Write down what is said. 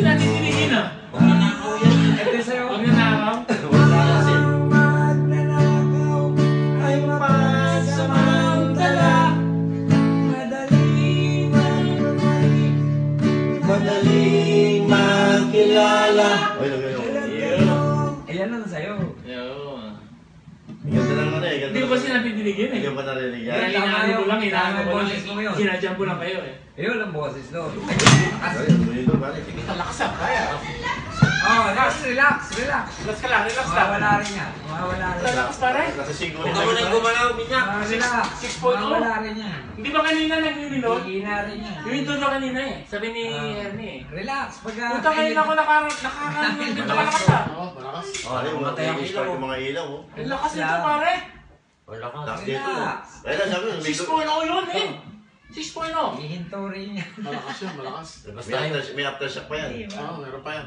natin tinigin ah. Wala na ako yan. Ito sa'yo. Huwag na nakaw. Wala kasi. Magnanakaw ay mapasamantala. Madaling makilala. Ay, lagay ako. Ayan lang sa'yo. Ganda lang ano eh. Ganda Hindi ko lang. kasi natin tinigin eh. Hindi ko pa narinig yan. Kaya inaano ko lang, inaano ko lang. Boses mo yun. Sinadyan ko lang kayo eh. Ayun lang boses doon. Ay, tuloy ito, pare. Lakas ah, kaya. Oh, relax. Relax ka lang, relax lang. Mawawala rin yan. Mawawala rin yan. Relax pare. Kasi siguro Huwag ako nang gumalaw, Minyak. Relax. 6.0. Mawawala rin yan. Hindi ba kanina nag-reload? Hihina rin yan. Yung intro na kanina eh. Sabi ni Ernie eh. Relax. Punta ngayon ako nakakaroon dito ka lakas ah. Malakas. Oh, namatay ang ilaw. Yung mga ilaw, oh. Ang lakas nito pare. Wala ka. Lakas dito. Kaya lang sabi, may 6.0 yun eh. 6.0. Hihinto rin yan. Malakas yan, malakas. Labas tayo. may aftershock pa yan. Oo, meron pa yan.